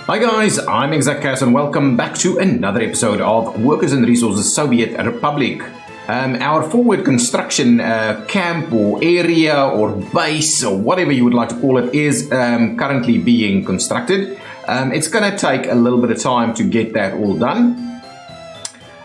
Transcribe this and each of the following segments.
Hi guys, I'm Exactchaos and welcome back to another episode of Workers and Resources Soviet Republic. Our forward construction camp or area or base or whatever you would like to call it is currently being constructed. It's going to take a little bit of time to get that all done.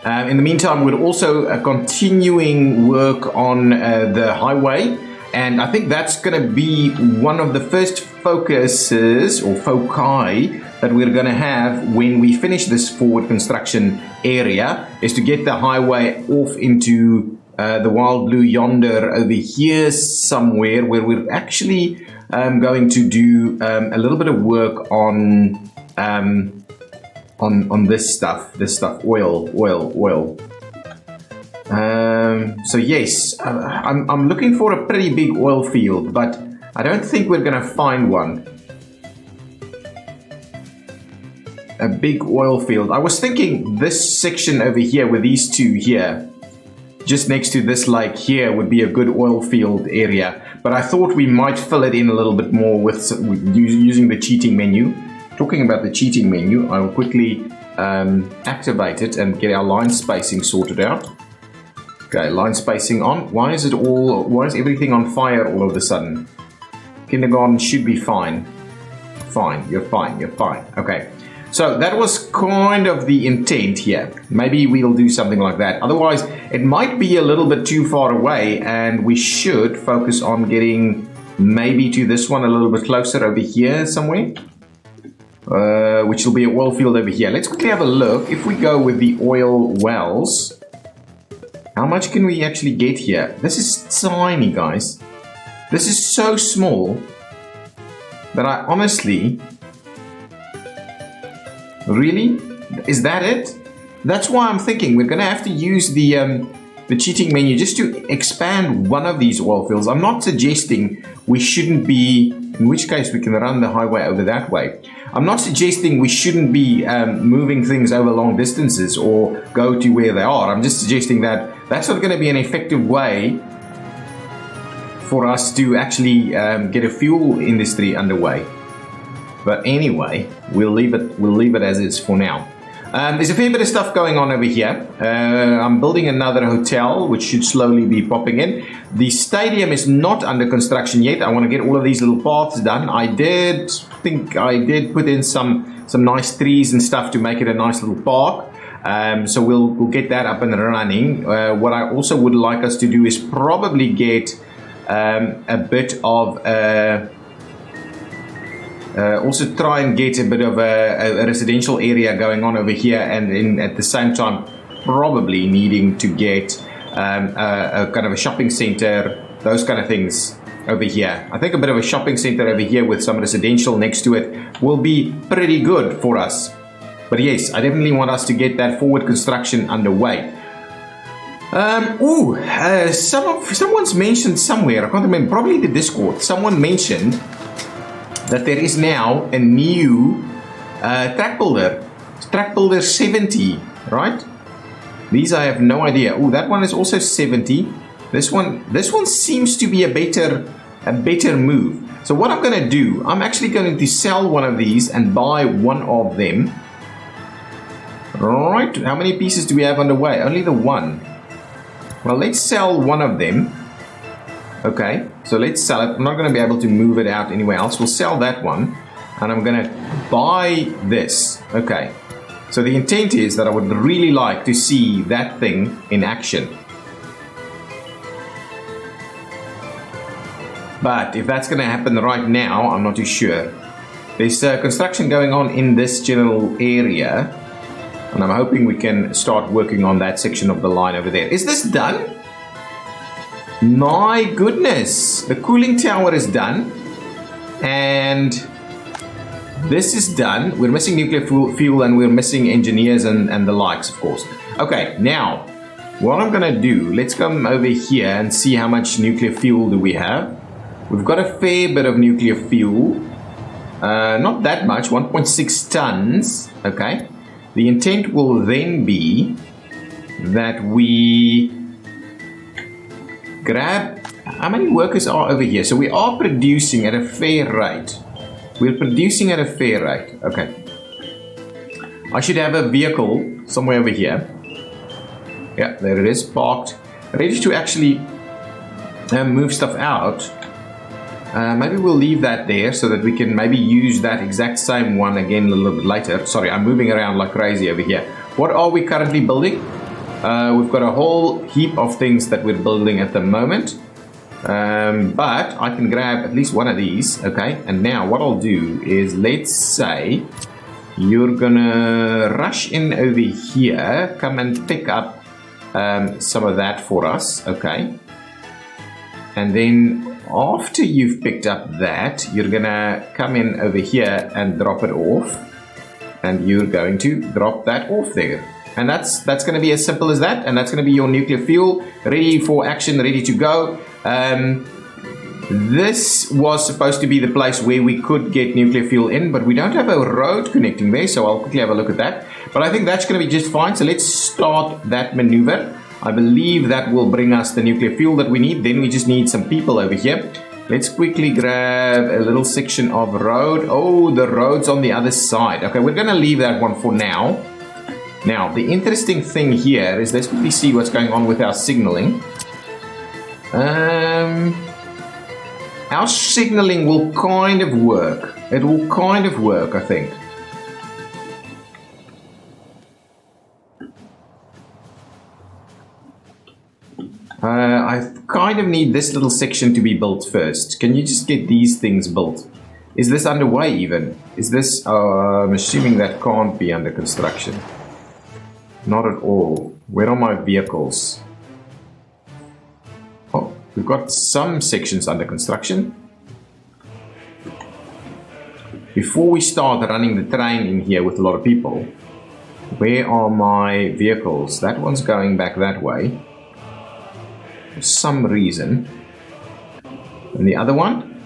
In the meantime, we're also continuing work on the highway, and I think that's going to be one of the first focuses or foci that we're going to have when we finish this forward construction area, is to get the highway off into the wild blue yonder over here somewhere, where we're actually going to do a little bit of work on this stuff, oil. So yes, I'm looking for a pretty big oil field, but I don't think we're going to find one. A big oil field. I was thinking this section over here with these two here, just next to this lake here, would be a good oil field area, but I thought we might fill it in a little bit more with using the cheating menu. Talking about the cheating menu, I will quickly activate it and get our line spacing sorted out. Okay, line spacing on. Why is everything on fire all of a sudden? Kindergarten should be fine. Fine, you're fine. Okay. So that was kind of the intent here. Maybe we'll do something like that. Otherwise, it might be a little bit too far away, and we should focus on getting maybe to this one a little bit closer over here somewhere, which will be a oil field over here. Let's quickly have a look. If we go with the oil wells, how much can we actually get here? This is tiny, guys. This is so small that I honestly... Really? Is that it? That's why I'm thinking we're going to have to use the cheating menu just to expand one of these oil fields. I'm not suggesting we shouldn't be, in which case we can run the highway over that way. I'm not suggesting we shouldn't be moving things over long distances or go to where they are. I'm just suggesting that that's not going to be an effective way for us to actually get a fuel industry underway. But anyway, we'll leave it as is for now. There's a fair bit of stuff going on over here. I'm building another hotel, which should slowly be popping in. The stadium is not under construction yet. I want to get all of these little paths done. I did put in some nice trees and stuff to make it a nice little park. So we'll get that up and running. What I also would like us to do is probably get a bit of... also try and get a bit of a residential area going on over here, and at the same time probably needing to get a kind of a shopping center, those kind of things over here. I think a bit of a shopping center over here with some residential next to it will be pretty good for us. But yes, I definitely want us to get that forward construction underway. Someone's mentioned somewhere, I can't remember, probably the Discord, someone mentioned that there is now a new track builder 70, right? These I have no idea. Oh, that one is also 70. This one seems to be a better move. So what I'm going to do, I'm actually going to sell one of these and buy one of them. Right? How many pieces do we have on the way? Only the one. Well, let's sell one of them. Okay, so let's sell it. I'm not going to be able to move it out anywhere else. We'll sell that one, and I'm going to buy this. Okay, so the intent is that I would really like to see that thing in action. But if that's going to happen right now, I'm not too sure. There's construction going on in this general area, and I'm hoping we can start working on that section of the line over there. Is this done? My goodness, the cooling tower is done, and this is done. We're missing nuclear fuel, and we're missing engineers and the likes, of course. Okay, now what I'm gonna do, let's come over here and see how much nuclear fuel do we have. We've got a fair bit of nuclear fuel, not that much, 1.6 tons. Okay, the intent will then be that we grab, how many workers are over here? So we are producing at a fair rate. We're producing at a fair rate. Okay. I should have a vehicle somewhere over here. Yeah, there it is, parked, ready to actually move stuff out. Maybe we'll leave that there so that we can maybe use that exact same one again a little bit later. Sorry, I'm moving around like crazy over here. What are we currently building? We've got a whole heap of things that we're building at the moment. But I can grab at least one of these. Okay, and now what I'll do is, let's say you're gonna rush in over here, come and pick up some of that for us. Okay, and then after you've picked up that, you're gonna come in over here and drop it off, and you're going to drop that off there, and that's going to be as simple as that. And that's going to be your nuclear fuel, ready for action, ready to go. This was supposed to be the place where we could get nuclear fuel in, but we don't have a road connecting there, so I'll quickly have a look at that. But I think that's going to be just fine, so let's start that maneuver. I believe that will bring us the nuclear fuel that we need. Then we just need some people over here. Let's quickly grab a little section of road. Oh, the road's on the other side. Okay, we're going to leave that one for now. Now, the interesting thing here is, let's quickly see what's going on with our signaling. Our signaling will kind of work. It will kind of work, I think. I kind of need this little section to be built first. Can you just get these things built? Is this underway even? Is this... I'm assuming that can't be under construction. Not at all. Where are my vehicles? Oh, we've got some sections under construction. Before we start running the train in here with a lot of people, where are my vehicles? That one's going back that way. For some reason. And the other one?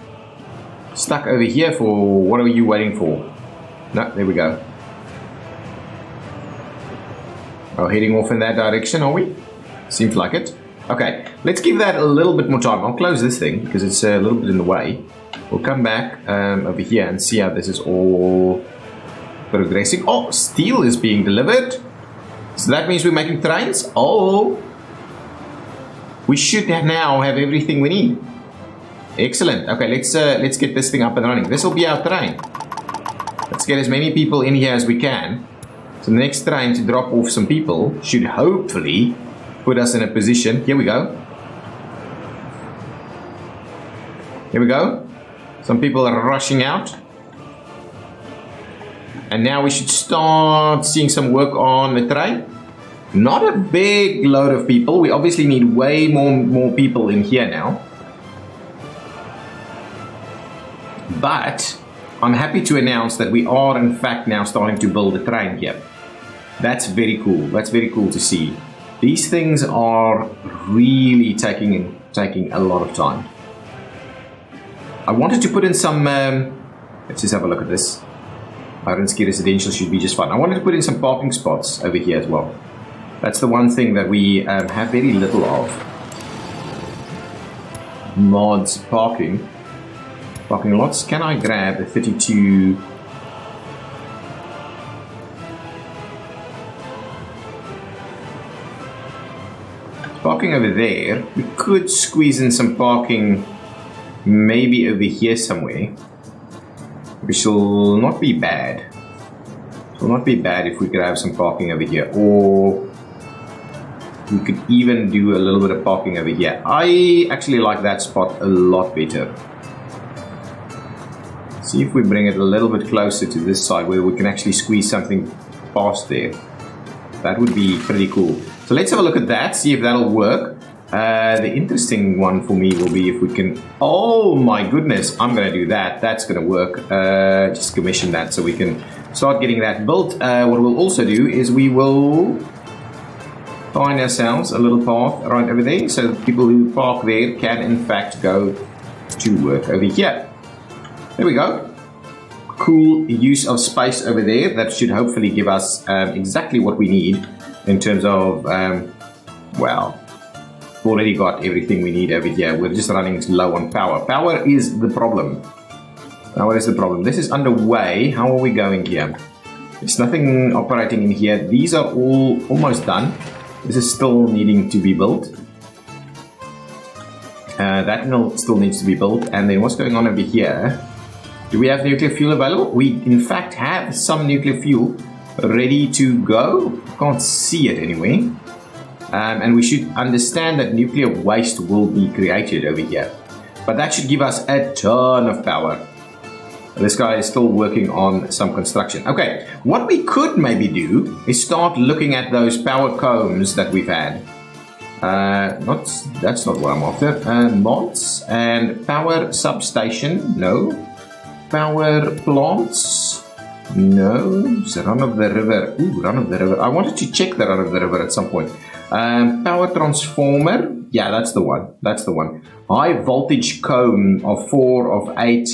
Stuck over here for... What are you waiting for? No, there we go. Oh, heading off in that direction, are we? Seems like it. Okay, let's give that a little bit more time. I'll close this thing because it's a little bit in the way. We'll come back over here and see how this is all progressing. Oh, steel is being delivered. So that means we're making trains. Oh, we should now have everything we need. Excellent. Okay, let's get this thing up and running. This will be our train. Let's get as many people in here as we can. So the next train to drop off some people should hopefully put us in a position. Here we go. Here we go. Some people are rushing out. And now we should start seeing some work on the train. Not a big load of people. We obviously need way more people in here now. But I'm happy to announce that we are in fact now starting to build a train here. That's very cool. That's very cool to see. These things are really taking a lot of time. I wanted to put in some... let's just have a look at this. Ironsky Residential should be just fine. I wanted to put in some parking spots over here as well. That's the one thing that we have very little of. Mods parking lots. Can I grab a 32? Parking over there. We could squeeze in some parking maybe over here somewhere, which will not be bad. It will not be bad if we could have some parking over here, or we could even do a little bit of parking over here. I actually like that spot a lot better. See if we bring it a little bit closer to this side where we can actually squeeze something past there. That would be pretty cool. So let's have a look at that, see if that'll work. The interesting one for me will be if we can... Oh my goodness, I'm going to do that. That's going to work. Just commission that so we can start getting that built. What we'll also do is we will find ourselves a little path right over there so that people who park there can in fact go to work over here. There we go. Cool use of space over there. That should hopefully give us exactly what we need in terms of, well, we've already got everything we need over here. We're just running low on power. Power is the problem. Power is the problem. This is underway. How are we going here? There's nothing operating in here. These are all almost done. This is still needing to be built. That mill still needs to be built. And then what's going on over here? Do we have nuclear fuel available? We in fact have some nuclear fuel ready to go. Can't see it anyway. And we should understand that nuclear waste will be created over here. But that should give us a ton of power. This guy is still working on some construction. Okay, what we could maybe do is start looking at those power combs that we've had. That's not what I'm after. Mods and power substation, no. Power plants, no. It's run of the river. Ooh, run of the river. I wanted to check the run of the river at some point. Power transformer, yeah, that's the one. That's the one. High voltage comb of 4 of 8.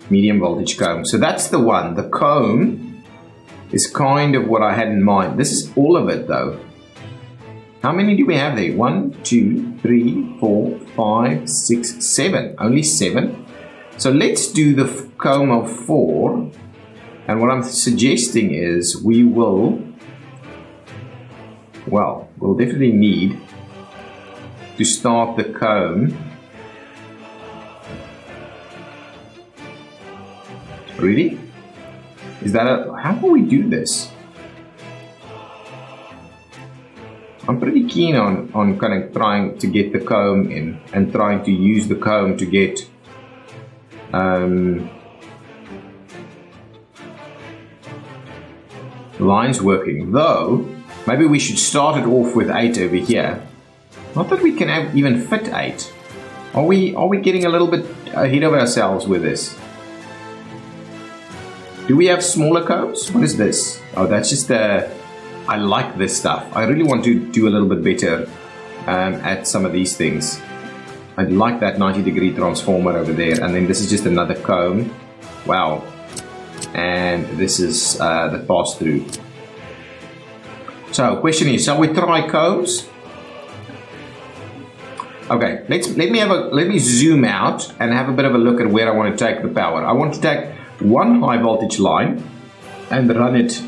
Medium voltage comb. So that's the one. The comb is kind of what I had in mind. This is all of it though. How many do we have there? 1, 2, 3, 4, 5, 6, 7. Only 7. So let's do the comb of 4. And what I'm suggesting is we will, well, we'll definitely need to start the comb. Really? Is that how can we do this? I'm pretty keen on kind of trying to get the comb in and trying to use the comb to get lines working. Though, maybe we should start it off with 8 over here. Not that we can even fit 8. Are we getting a little bit ahead of ourselves with this? Do we have smaller combs? What is this? Oh, that's just I like this stuff. I really want to do a little bit better at some of these things. I like that 90-degree transformer over there. And then this is just another comb. Wow. And this is the pass-through. So, question is, shall we try combs? Okay, let me zoom out and have a bit of a look at where I want to take the power. I want to take one high voltage line and run it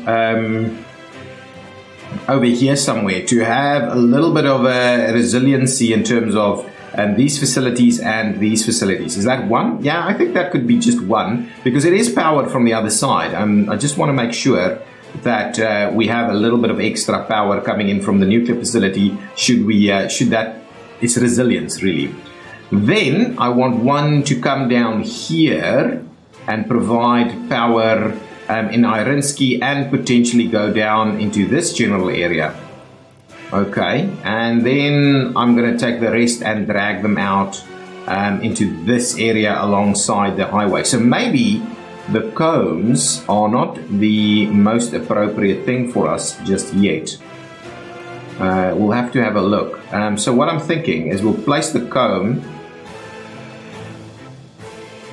over here somewhere to have a little bit of a resiliency in terms of these facilities and these facilities. Is that one? Yeah, I think that could be just one because it is powered from the other side. I just want to make sure that we have a little bit of extra power coming in from the nuclear facility should that it's resilience really. Then I want one to come down here and provide power in Irinsky and potentially go down into this general area. Okay, and then I'm going to take the rest and drag them out into this area alongside the highway. So maybe the combs are not the most appropriate thing for us just yet. We'll have to have a look. So what I'm thinking is we'll place the comb.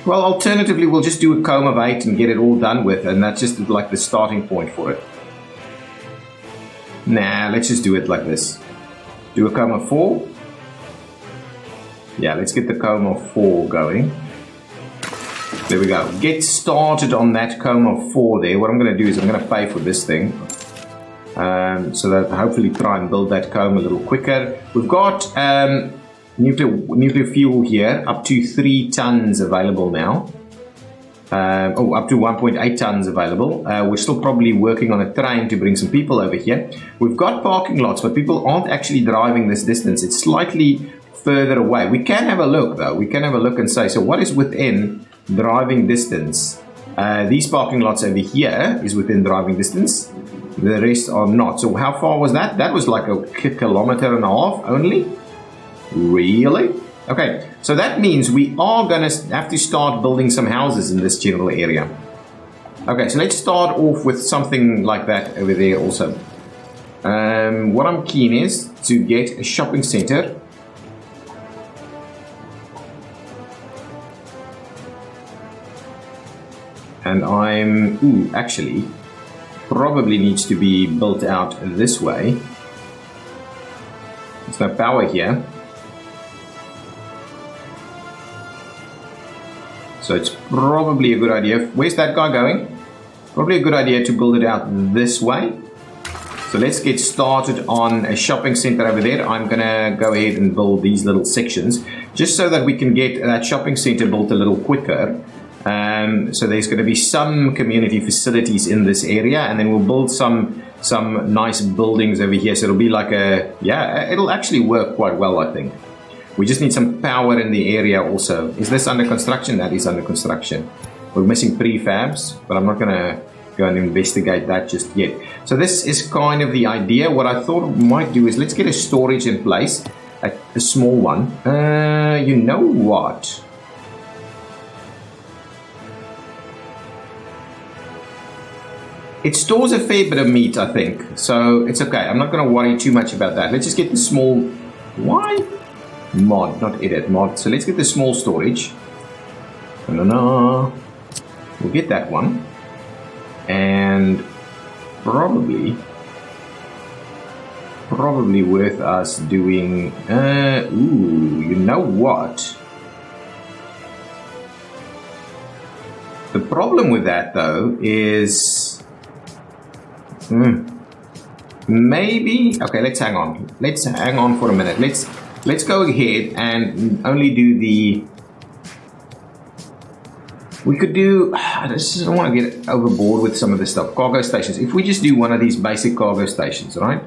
Well, alternatively, we'll just do a comb of 8 and get it all done with, and that's just like the starting point for it. Nah, let's just do it like this. Do a comb of 4. Yeah, let's get the comb of 4 going. There we go. Get started on that comb of 4 there. What I'm going to do is I'm going to pay for this thing. So that hopefully try and build that comb a little quicker. We've got nuclear fuel here, up to 3 tons available now. Up to 1.8 tons available. We're still probably working on a train to bring some people over here. We've got parking lots, but people aren't actually driving this distance. It's slightly further away. We can have a look though. We can have a look and say, so what is within driving distance? These parking lots over here is within driving distance. The rest are not. So how far was that? That was like a kilometer and a half only. Really? Okay, so that means we are going to have to start building some houses in this general area. Okay, so let's start off with something like that over there also. What I'm keen is to get a shopping center. And actually, probably needs to be built out this way. There's no power here. So it's probably a good idea. Where's that guy going? probably a good idea to build it out this way. So let's get started on a shopping center over there. I'm gonna go ahead and build these little sections just so that we can get that shopping center built a little quicker. So there's going to be some community facilities in this area, and then we'll build some nice buildings over here. So it'll be like it'll actually work quite well, I think. We just need some power in the area also. Is this under construction? That is under construction. We're missing prefabs, but I'm not going to go and investigate that just yet. So this is kind of the idea. What I thought we might do is let's get a storage in place, a small one. You know what? It stores a fair bit of meat, I think, so it's okay. I'm not going to worry too much about that. Let's just get the small... Why? Mod, not edit, mod. So let's get the small storage. We'll get that one. And probably worth us doing... you know what? The problem with that, though, is... Maybe okay. Let's hang on. Let's hang on for a minute. Let's go ahead and only do the. We could do. I just don't want to get overboard with some of this stuff. Cargo stations. If we just do one of these basic cargo stations, right?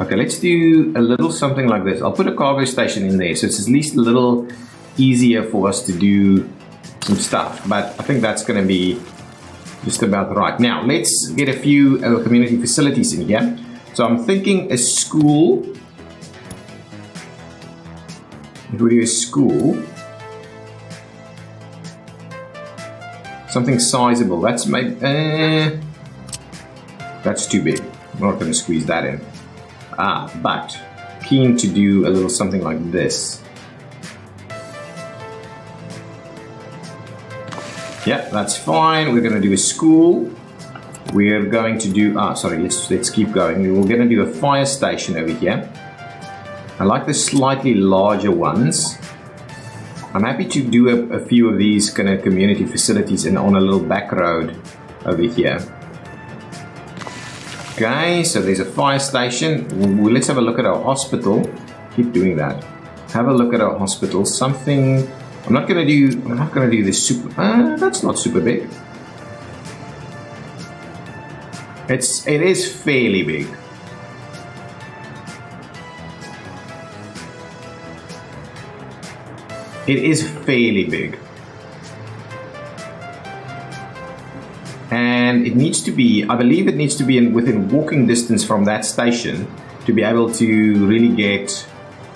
Okay, let's do a little something like this. I'll put a cargo station in there, so it's at least a little easier for us to do some stuff, but I think that's going to be just about right. Now let's get a few community facilities in here. So I'm thinking a school. If we do a school, something sizable. That's that's too big. I'm not going to squeeze that in. But keen to do a little something like this. Yeah, that's fine. We're going to do a school. We're going to do... let's keep going. We're going to do a fire station over here. I like the slightly larger ones. I'm happy to do a few of these kind of community facilities on a little back road over here. Okay, so there's a fire station. Let's have a look at our hospital. Keep doing that. Have a look at our hospital. Something... I'm not gonna do this super. That's not super big. It is fairly big. It is fairly big, and it needs to be. I believe it needs to be within walking distance from that station to be able to really get.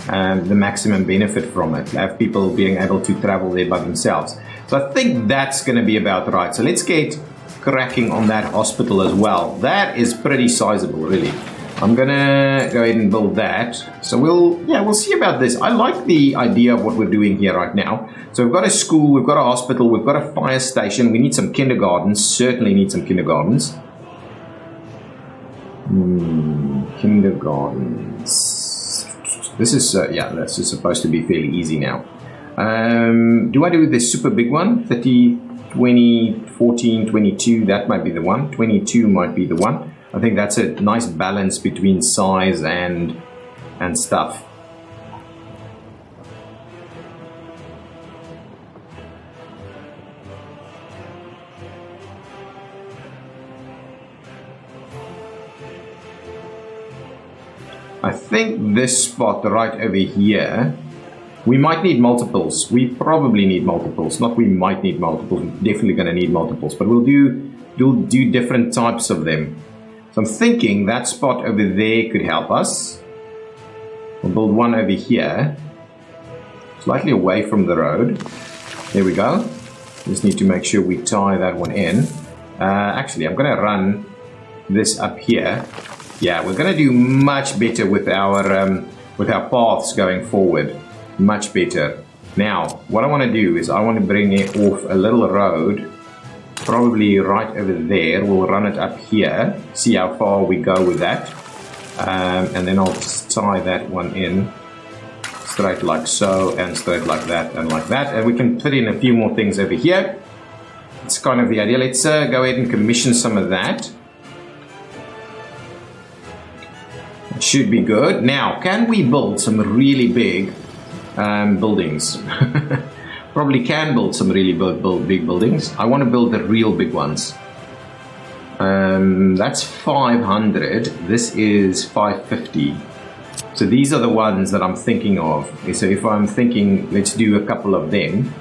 The maximum benefit from it, have people being able to travel there by themselves. So I think that's going to be about right. So let's get cracking on that hospital as well. That is pretty sizable, really. I'm gonna go ahead and build that. So we'll see about this. I like the idea of what we're doing here right now. So we've got a school, we've got a hospital, we've got a fire station. We need some kindergartens. Certainly need some kindergartens. Kindergartens. This is, this is supposed to be fairly easy now. Do I do the super big one? 30, 20, 14, 22, that might be the one. 22 might be the one. I think that's a nice balance between size and stuff. I think this spot right over here, we might need multiples. We probably need multiples. Not we might need multiples. We're definitely going to need multiples. But we'll do different types of them. So I'm thinking that spot over there could help us. We'll build one over here, slightly away from the road. There we go. Just need to make sure we tie that one in. Actually, I'm going to run this up here. Yeah, we're going to do much better with our paths going forward. Much better. Now, what I want to do is I want to bring it off a little road, probably right over there. We'll run it up here, see how far we go with that. And then I'll just tie that one in. straight like so, and straight like that, and like that. And we can put in a few more things over here. It's kind of the idea. Let's go ahead and commission some of that. It should be good. Now, can we build some really big buildings? Probably can build some really big buildings. I want to build the real big ones. That's 500. This is 550. So these are the ones that I'm thinking of. Okay, so if I'm thinking, let's do a couple of them.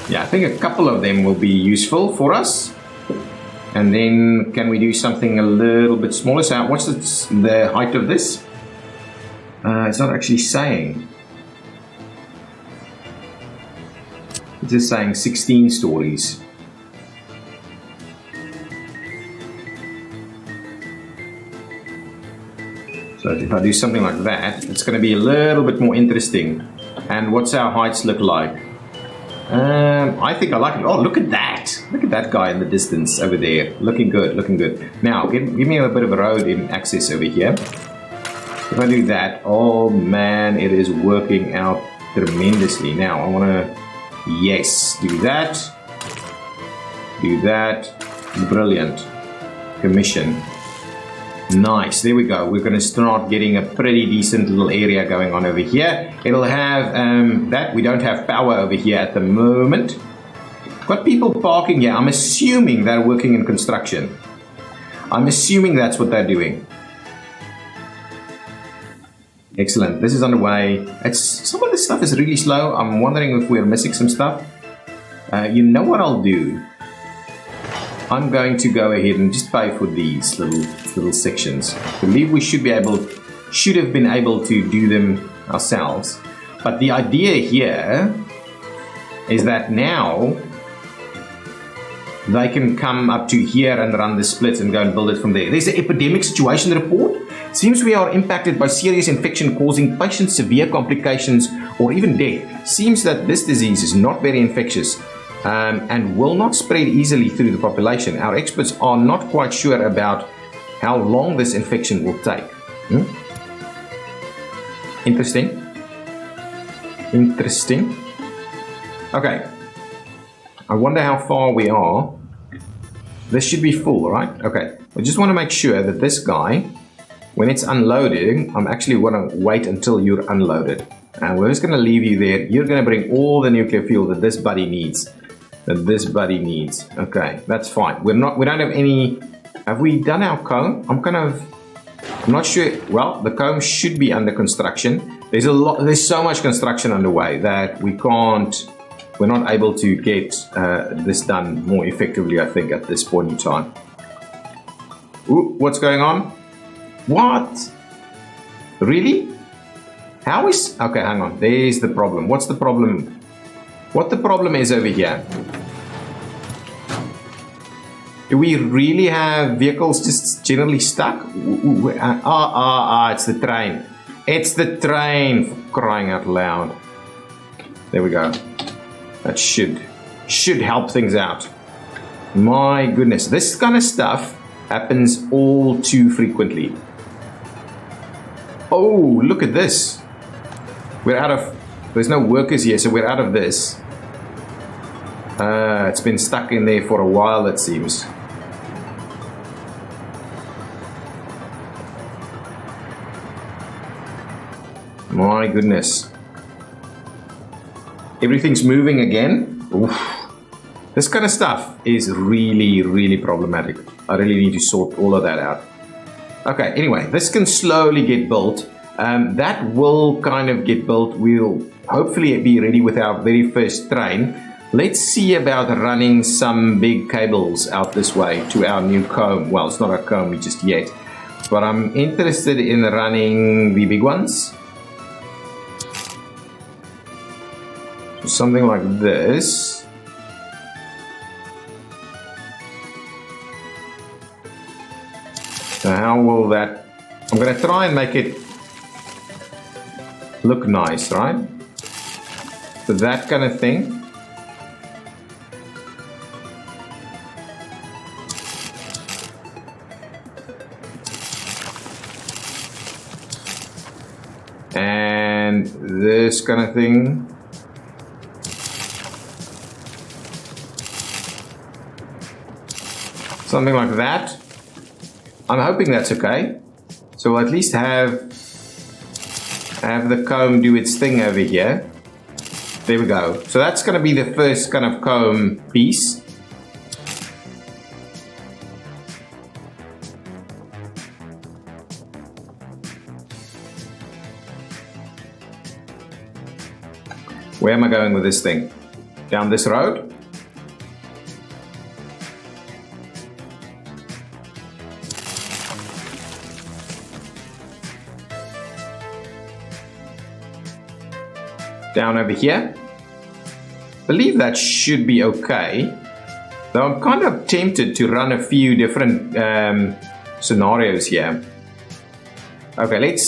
Yeah, I think a couple of them will be useful for us. And then can we do something a little bit smaller? So what's the height of this? It's not actually saying. It's just saying 16 stories. So if I do something like that, it's going to be a little bit more interesting. And what's our heights look like? I think I like it. Oh, look at that. Look at that guy in the distance over there. Looking good, looking good. Now, give me a bit of a road in access over here. If I do that, oh man, it is working out tremendously. Now, I want to, yes, do that. Do that. Brilliant. Commission. Nice, there we go. We're going to start getting a pretty decent little area going on over here. It'll have that. We don't have power over here at the moment. Got people parking here. I'm assuming they're working in construction. I'm assuming that's what they're doing. Excellent. This is underway. Some of this stuff is really slow. I'm wondering if we're missing some stuff. You know what I'll do? I'm going to go ahead and just pay for these little sections. I believe we should have been able to do them ourselves. But the idea here is that now they can come up to here and run the splits and go and build it from there. There's an epidemic situation report. Seems we are impacted by serious infection causing patients severe complications or even death. Seems that this disease is not very infectious. And will not spread easily through the population. Our experts are not quite sure about how long this infection will take. Interesting. Interesting. Okay. I wonder how far we are. This should be full, right? Okay. I just want to make sure that this guy, when it's unloading, I'm actually going to wait until you're unloaded. And we're just going to leave you there. You're going to bring all the nuclear fuel that this buddy needs. Okay, that's fine. We don't have any. Have we done our comb? I'm not sure. Well, the comb should be under construction. There's so much construction underway that we're not able to get this done more effectively, I think, at this point in time. Ooh, what's going on? What? Really? How is... Okay, hang on. There's the problem. What's the problem? What the problem is over here? Do we really have vehicles just generally stuck? It's the train. It's the train, for crying out loud. There we go. That should help things out. My goodness, this kind of stuff happens all too frequently. Oh, look at this. We're out of... There's no workers here, so we're out of this. It's been stuck in there for a while, it seems. My goodness. Everything's moving again. Oof. This kind of stuff is really, really problematic. I really need to sort all of that out. Okay, anyway, this can slowly get built. That will kind of get built. We'll hopefully be ready with our very first train. Let's see about running some big cables out this way to our new comb. Well, it's not a comb just yet, but I'm interested in running the big ones. Something like this. So how will that... I'm going to try and make it look nice, right? So that kind of thing. this kind of thing. Something like that. I'm hoping that's okay. So we'll at least have the comb do its thing over here. There we go. So that's going to be the first kind of comb piece. Where am I going with this thing? Down this road? Down over here. Believe that should be okay. Though I'm kind of tempted to run a few different scenarios here. Okay, let's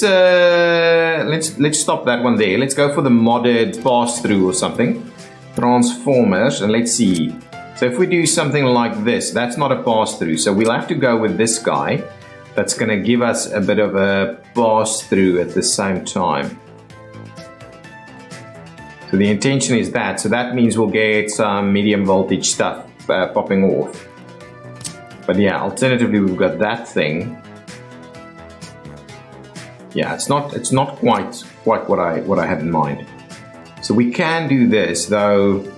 stop that one there. Let's go for the modded pass-through or something. Transformers, and let's see. So if we do something like this, that's not a pass-through. So we'll have to go with this guy. That's going to give us a bit of a pass-through at the same time. So the intention is that. So that means we'll get some medium voltage stuff popping off. But yeah, alternatively we've got that thing. Yeah, it's not quite what I had in mind. So we can do this, though.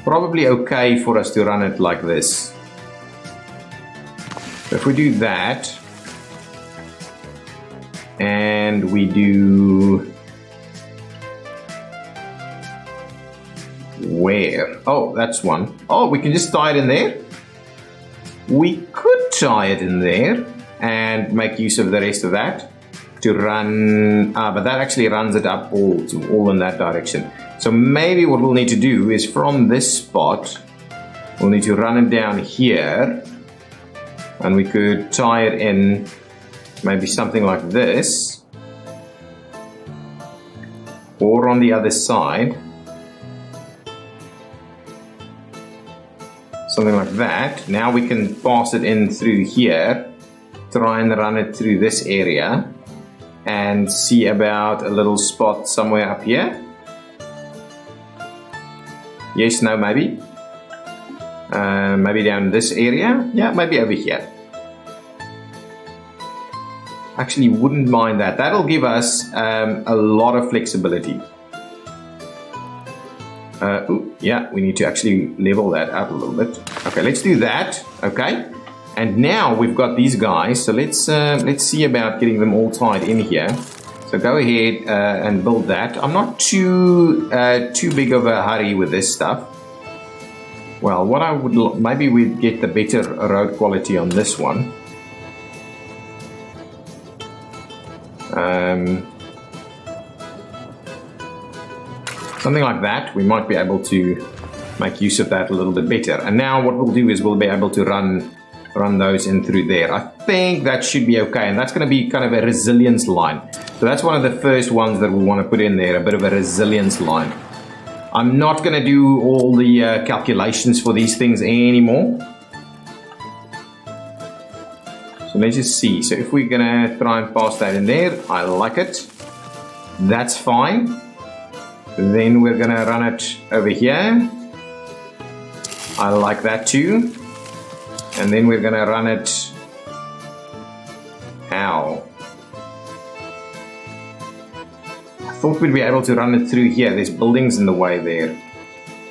Probably okay for us to run it like this. So if we do that, and we do where? Oh, that's one. Oh, we can just tie it in there. We could tie it in there and make use of the rest of that to run, but that actually runs it up all in that direction. So maybe what we'll need to do is from this spot, we'll need to run it down here, and we could tie it in maybe something like this, or on the other side, something like that. Now we can pass it in through here, try and run it through this area, and see about a little spot somewhere up here. Yes, no, maybe. Maybe down this area. Yeah, maybe over here. Actually, wouldn't mind that. That'll give us a lot of flexibility. Yeah, we need to actually level that out a little bit. Okay, let's do that. Okay. And now we've got these guys, so let's see about getting them all tied in here. So go ahead and build that. I'm not too big of a hurry with this stuff. Well, what I would maybe we'd get the better road quality on this one. Something like that. We might be able to make use of that a little bit better. And now what we'll do is we'll be able to run those in through there. I think that should be okay, and that's going to be kind of a resilience line. So that's one of the first ones that we want to put in there, a bit of a resilience line. I'm not going to do all the calculations for these things anymore. So let's just see. So if we're going to try and pass that in there, I like it. That's fine. Then we're going to run it over here. I like that too. And then we're going to run it. Ow. I thought we'd be able to run it through here. There's buildings in the way there.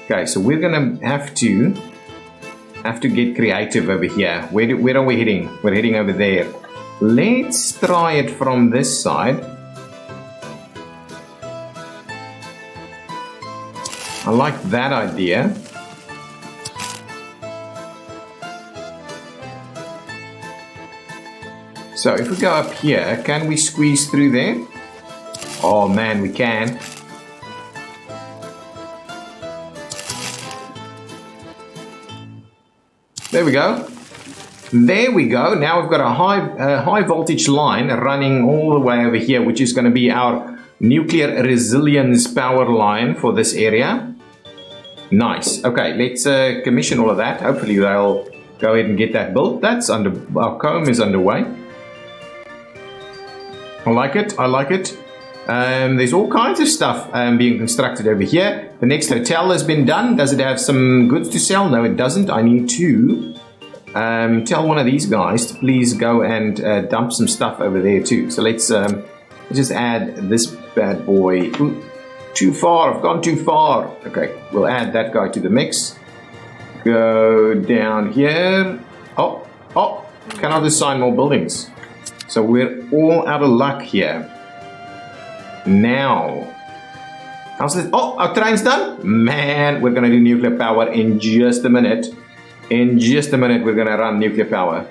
Okay, so we're going to have to get creative over here. Where are we heading? We're heading over there. Let's try it from this side. I like that idea. So if we go up here, can we squeeze through there? Oh man, we can. There we go. There we go. Now we've got a high voltage line running all the way over here, which is going to be our nuclear resilience power line for this area. Nice. Okay, let's commission all of that. Hopefully they'll go ahead and get that built. That's our comb is underway. I like it. I like it. There's all kinds of stuff being constructed over here. The next hotel has been done. Does it have some goods to sell? No, it doesn't. I need to tell one of these guys to please go and dump some stuff over there too. So let's just add this bad boy. Ooh, too far. I've gone too far. Okay, we'll add that guy to the mix. Go down here. Oh, cannot assign more buildings. So we're all out of luck here. Now, how's this? Oh, our train's done? Man, we're gonna do nuclear power in just a minute. In just a minute, we're gonna run nuclear power.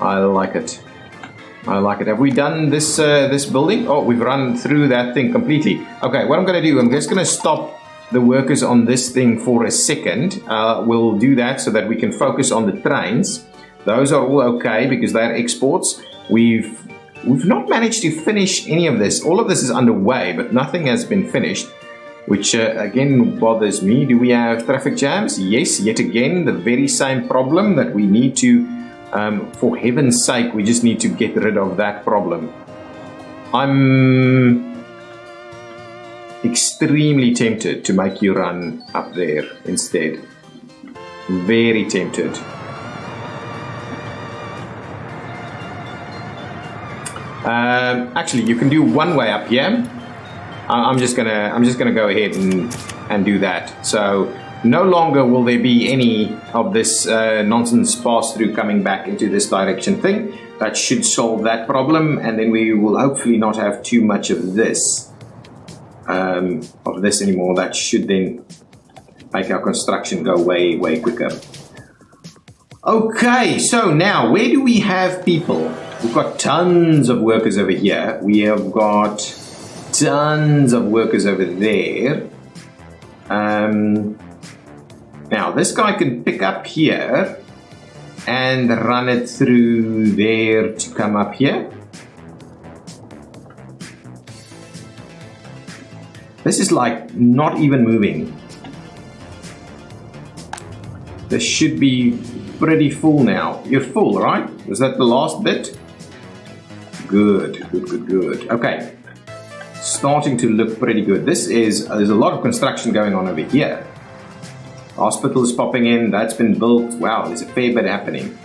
I like it. I like it. Have we done this this building? Oh, we've run through that thing completely. Okay, what I'm gonna do, I'm just gonna stop the workers on this thing for a second. We'll do that so that we can focus on the trains. Those are all okay because they're exports. We've not managed to finish any of this. All of this is underway, but nothing has been finished, which again bothers me. Do we have traffic jams? Yes, yet again, the very same problem that we need to, for heaven's sake, we just need to get rid of that problem. I'm extremely tempted to make you run up there instead. Very tempted. Actually, you can do one way up here. I'm just gonna go ahead and do that. So no longer will there be any of this nonsense pass through coming back into this direction thing. That should solve that problem, and then we will hopefully not have too much of this anymore. That should then make our construction go way quicker. Okay, so now where do we have people? We've got tons of workers over here. We have got tons of workers over there. Now, this guy can pick up here and run it through there to come up here. This is like not even moving. This should be pretty full now. You're full, right? Was that the last bit? Good. Okay. Starting to look pretty good. There's a lot of construction going on over here. Hospital is popping in. That's been built. Wow, there's a fair bit happening.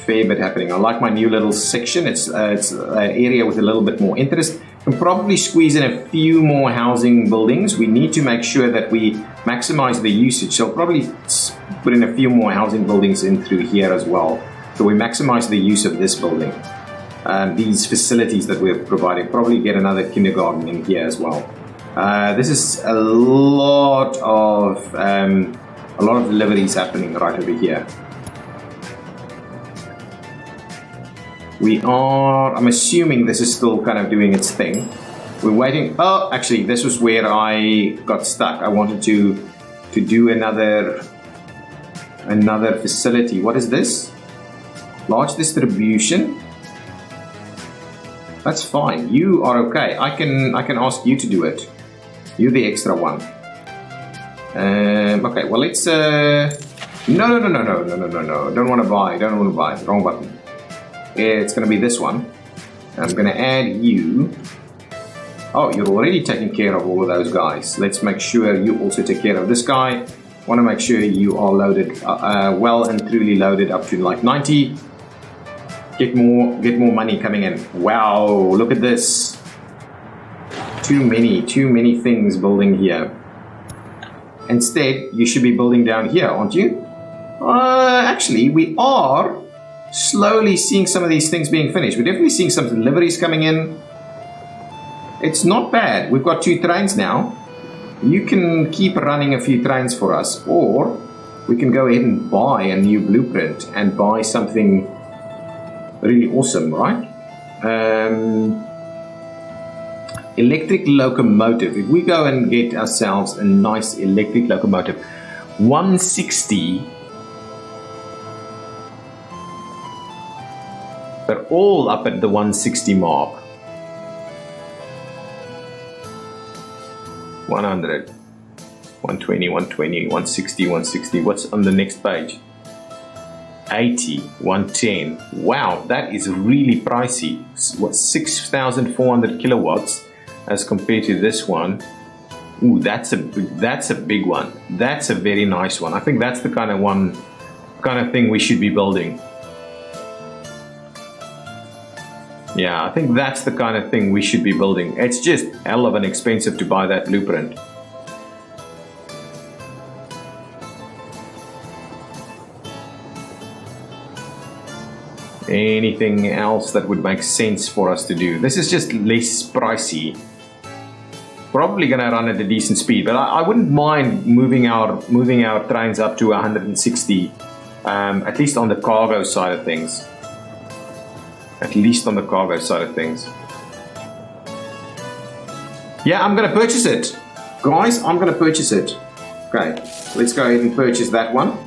I like my new little section. It's an area with a little bit more interest. Can probably squeeze in a few more housing buildings. We need to make sure that we maximize the usage. So I'll probably put in a few more housing buildings in through here as well. So we maximize the use of this building. These facilities that we're providing. Probably get another kindergarten in here as well. This is a lot of deliveries happening right over here. I'm assuming this is still kind of doing its thing. We're waiting. Oh, actually, this was where I got stuck. I wanted to do another facility. What is this? Large distribution. That's fine. You are okay. I can ask you to do it. You're the extra one. Okay. Well, let's. No. Don't want to buy. Wrong button. It's going to be this one. I'm going to add you. Oh, you're already taking care of all of those guys. Let's make sure you also take care of this guy. Want to make sure you are loaded, well and truly loaded up to like 90. Get more money coming in. Wow, look at this. Too many things building here. Instead, you should be building down here, aren't you? Actually, we are slowly seeing some of these things being finished. We're definitely seeing some deliveries coming in. It's not bad. We've got 2 trains now. You can keep running a few trains for us, or we can go ahead and buy a new blueprint and buy something really awesome, right? Electric locomotive. If we go and get ourselves a nice electric locomotive, 160. They're all up at the 160 mark. 100, 120, 120, 160, 160. What's on the next page? 80, 110. Wow, that is really pricey. What, 6,400 kilowatts as compared to this one. Ooh, that's a big one. That's a very nice one. I think that's the kind of thing we should be building. Yeah, I think that's the kind of thing we should be building. It's just hell of an expensive to buy that blueprint. Anything else that would make sense for us to do? This is just less pricey. Probably gonna run at a decent speed, but I wouldn't mind moving our trains up to 160, at least on the cargo side of things. Yeah, I'm gonna purchase it, guys. I'm gonna purchase it. Okay, let's go ahead and purchase that one.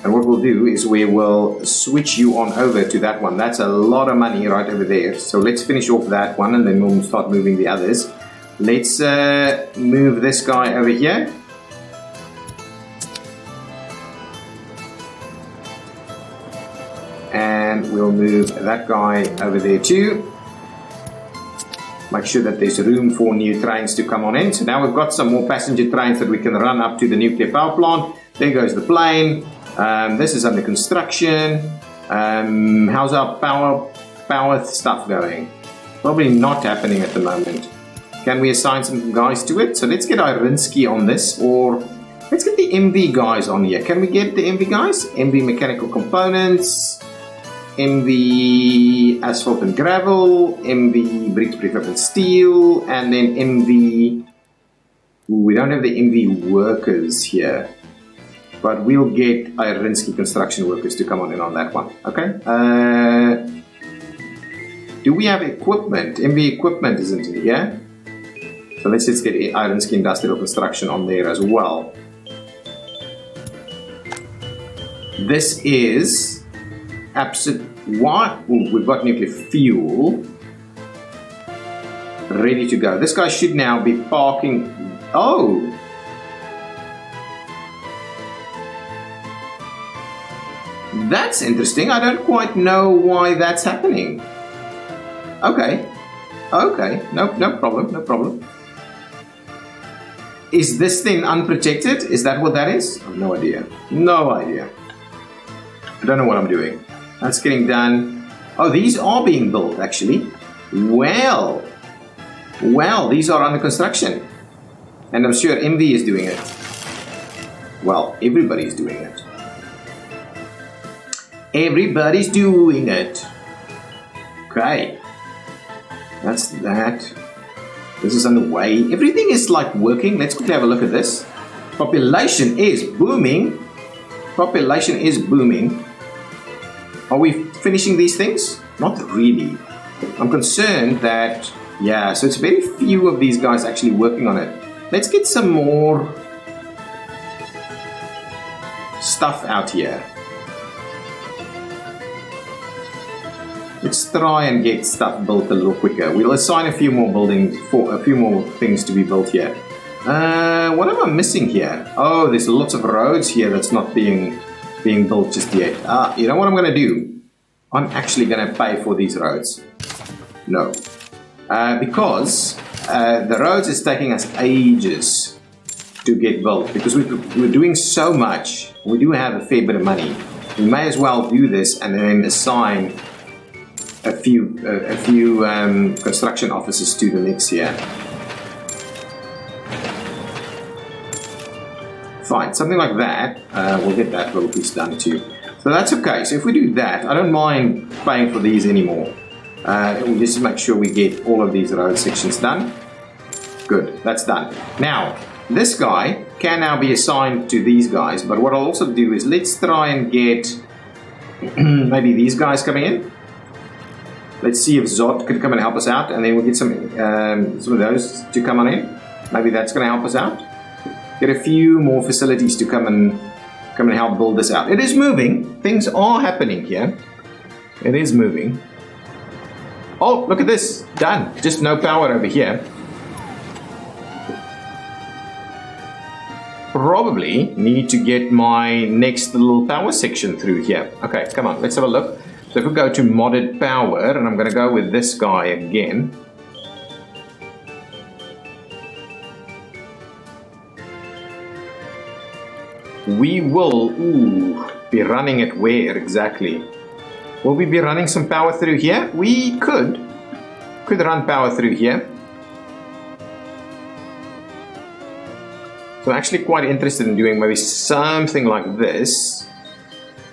And what we'll do is we will switch you on over to that one. That's a lot of money right over there. So let's finish off that one and then we'll start moving the others. Let's move this guy over here. And we'll move that guy over there too. Make sure that there's room for new trains to come on in. So now we've got some more passenger trains that we can run up to the nuclear power plant. There goes the plane. This is under construction. How's our power stuff going? Probably not happening at the moment. Can we assign some guys to it? So let's get Irinsky on this, or let's get the MV guys on here. Can we get the MV guys? MV mechanical components, MV asphalt and gravel, MV bricks, prefab and steel, and then MV... Ooh, we don't have the MV workers here. But we'll get Irinsky construction workers to come on in on that one. Okay. Do we have equipment? MV equipment isn't it? Yeah. So let's just get Irinsky industrial construction on there as well. This is absolute. What? Ooh, we've got nuclear fuel ready to go. This guy should now be parking. Oh. That's interesting. I don't quite know why that's happening. Okay. No problem. Is this thing unprotected? Is that what that is? I have no idea. I don't know what I'm doing. That's getting done. Oh, these are being built, actually. Well, these are under construction. And I'm sure MV is doing it. Well, everybody's doing it. Everybody's doing it. Okay. That's that. This is underway. Everything is like working. Let's quickly have a look at this. Population is booming. Are we finishing these things? Not really. I'm concerned that, yeah, so it's very few of these guys actually working on it. Let's get some more stuff out here. Let's try and get stuff built a little quicker. We'll assign a few more buildings, for a few more things to be built here. What am I missing here? Oh, there's lots of roads here that's not being built just yet. You know what I'm going to do? I'm actually going to pay for these roads. No. Because the roads is taking us ages to get built. Because we're doing so much. We do have a fair bit of money. We may as well do this and then assign a few construction officers to the next year. Fine, something like that. We'll get that little piece done too. So that's okay. So if we do that, I don't mind paying for these anymore. We'll just make sure we get all of these road sections done. Good, that's done. Now, this guy can now be assigned to these guys, but what I'll also do is let's try and get maybe these guys coming in. Let's see if Zod could come and help us out, and then we'll get some of those to come on in. Maybe that's going to help us out. Get a few more facilities to come and help build this out. It is moving. Things are happening here. It is moving. Oh, look at this. Done. Just no power over here. probably need to get my next little power section through here. Okay, come on, let's have a look. So if we go to modded power, and I'm going to go with this guy again. We will be running it where exactly? Will we be running some power through here? We could run power through here. So I'm actually quite interested in doing maybe something like this,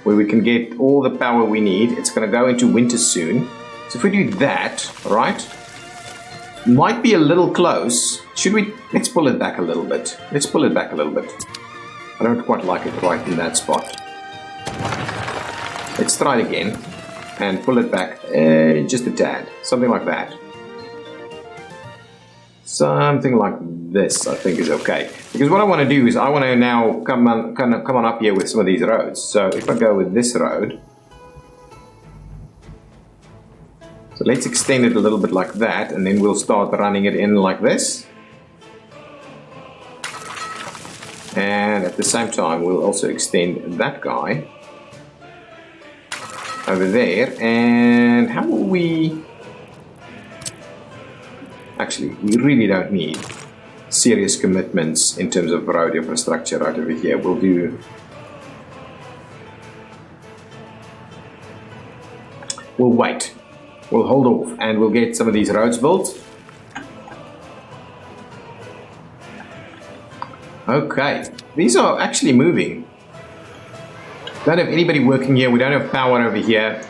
where we can get all the power we need. It's going to go into winter soon. So if we do that, right, might be a little close. Should we? Let's pull it back a little bit. Let's pull it back a little bit. I don't quite like it right in that spot. Let's try it again and pull it back just a tad. Something like that. Something like this, I think, is okay. Because what I want to do is I want to now come on up here with some of these roads. So if I go with this road, so let's extend it a little bit like that, and then we'll start running it in like this. And at the same time, we'll also extend that guy over there. And how will we... Actually, we really don't need serious commitments in terms of road infrastructure right over here. We'll do... We'll wait. We'll hold off and we'll get some of these roads built. Okay, these are actually moving. Don't have anybody working here. We don't have power over here.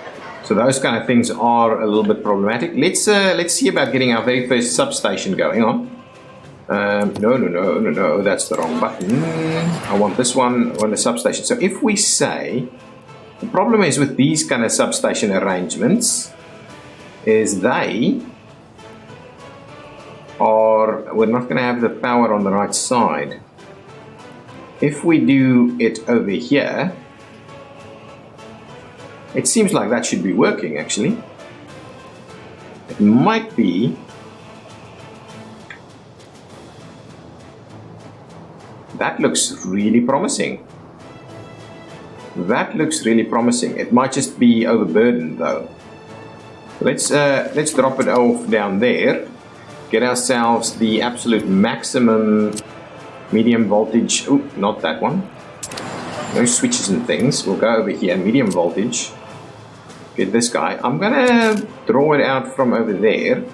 So those kind of things are a little bit problematic. Let's see about getting our very first substation going on. No, that's the wrong button. I want this one on the substation. So if we say, the problem is with these kind of substation arrangements is we're not going to have the power on the right side. If we do it over here, it seems like that should be working actually. It might be. That looks really promising. That looks really promising. It might just be overburdened though. Let's drop it off down there. Get ourselves the absolute maximum medium voltage. Oh, not that one. No switches and things. We'll go over here, medium voltage. Get this guy. I'm gonna draw it out from over there.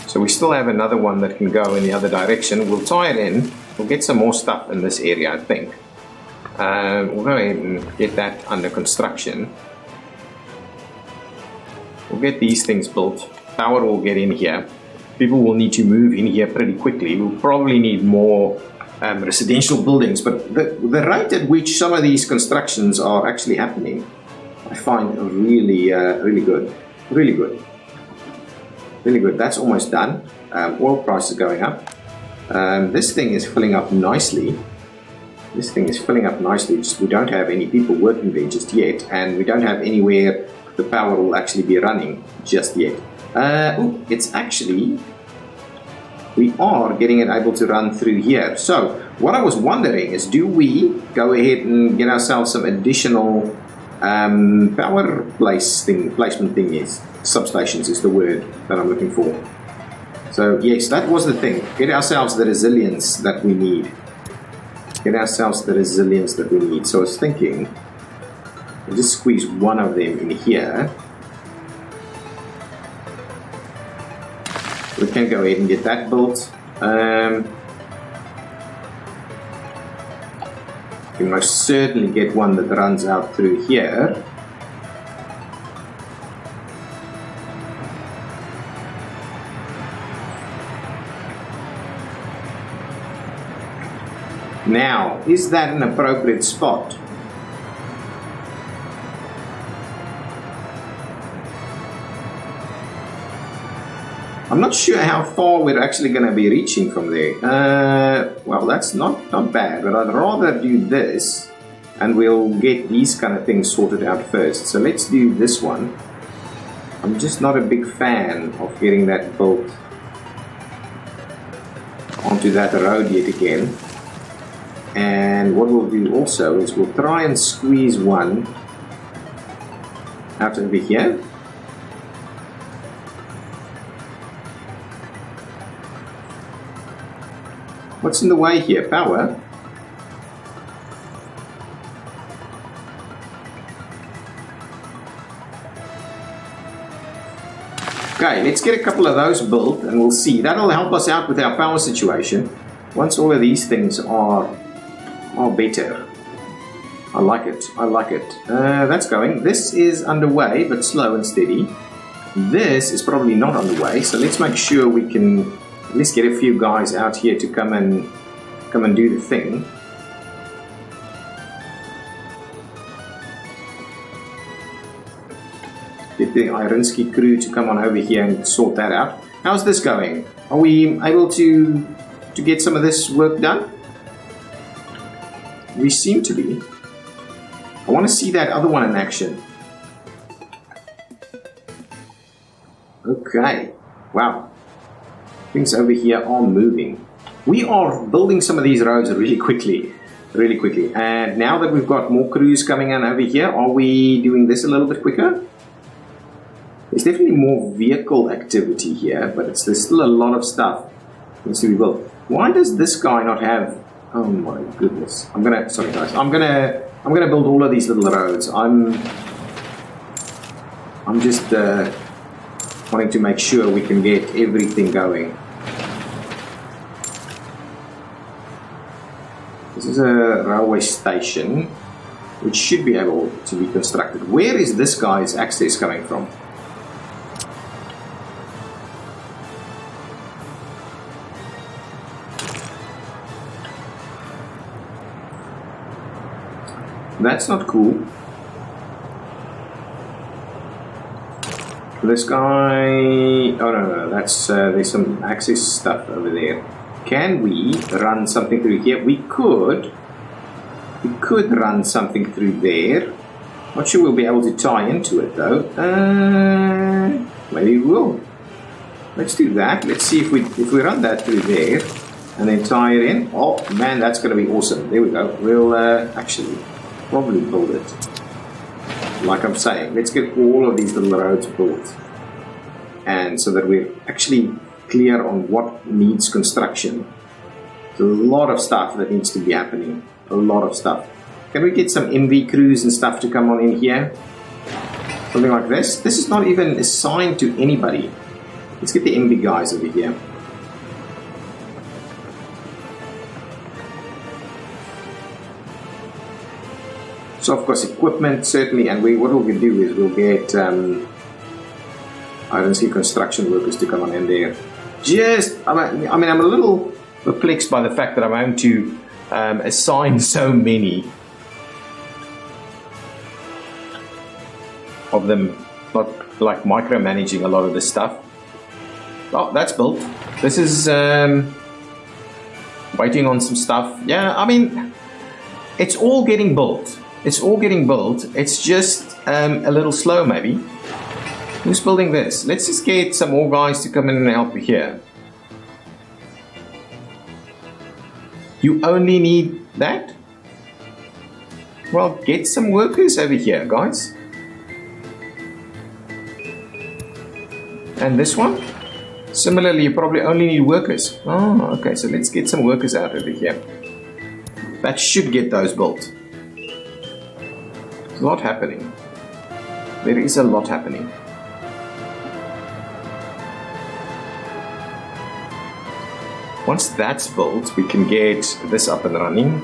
So we still have another one that can go in the other direction. We'll tie it in. We'll get some more stuff in this area, I think. We'll go ahead and get that under construction. We'll get these things built. Power will get in here. People will need to move in here pretty quickly. We'll probably need more residential buildings, but the rate at which some of these constructions are actually happening, I find really, really good. Really good. Really good. That's almost done. Oil price is going up. This thing is filling up nicely. This thing is filling up nicely. Just we don't have any people working there just yet, and we don't have anywhere the power will actually be running just yet. It's actually, we are getting it able to run through here. So what I was wondering is, do we go ahead and get ourselves some additional power placement thingies? Substations is the word that I'm looking for. So yes, that was the thing. Get ourselves the resilience that we need. Get ourselves the resilience that we need. So I was thinking, I'll just squeeze one of them in here. We can go ahead and get that built. We can most certainly get one that runs out through here. Now, is that an appropriate spot? I'm not sure how far we're actually going to be reaching from there. Well, that's not bad, but I'd rather do this, and we'll get these kind of things sorted out first. So let's do this one. I'm just not a big fan of getting that built onto that road yet again. And what we'll do also is we'll try and squeeze one out over here. What's in the way here? Power? Okay, let's get a couple of those built and we'll see. That'll help us out with our power situation. Once all of these things are better. I like it. I like it. That's going. This is underway, but slow and steady. This is probably not underway, so let's make sure we can at least get a few guys out here to come and do the thing. Get the Irinsky crew to come on over here and sort that out. How's this going? Are we able to get some of this work done? We seem to be. I want to see that other one in action. Okay. Wow. Things over here are moving. We are building some of these roads really quickly. Really quickly. And now that we've got more crews coming in over here, are we doing this a little bit quicker? There's definitely more vehicle activity here, but there's still a lot of stuff that needs to be built. Why does this guy not have... Oh my goodness. Sorry guys. I'm gonna build all of these little roads. I'm just wanting to make sure we can get everything going. This is a railway station which should be able to be constructed. Where is this guy's access coming from? That's not cool. This guy... Oh no, that's there's some access stuff over there. Can we run something through here? We could run something through there. Not sure we'll be able to tie into it though. Maybe we will. Let's do that. Let's see if we run that through there and then tie it in. Oh man, that's going to be awesome. There we go. We'll actually probably build it. Like I'm saying, let's get all of these little roads built, and so that we're actually clear on what needs construction. There's a lot of stuff that needs to be happening. A lot of stuff. Can we get some MV crews and stuff to come on in here? Something like this. This is not even assigned to anybody. Let's get the MV guys over here. So of course equipment certainly, and what we'll do is we'll get I don't see construction workers to come on in there. I mean I'm a little perplexed by the fact that I'm having to assign so many of them, not like micromanaging a lot of this stuff. Oh, that's built. This is waiting on some stuff. Yeah, I mean it's all getting built. It's all getting built. It's just a little slow, maybe. Who's building this? Let's just get some more guys to come in and help you here. You only need that? Well, get some workers over here, guys. And this one? Similarly, you probably only need workers. Oh, okay. So let's get some workers out over here. That should get those built. A lot happening. There is a lot happening. Once that's built, we can get this up and running.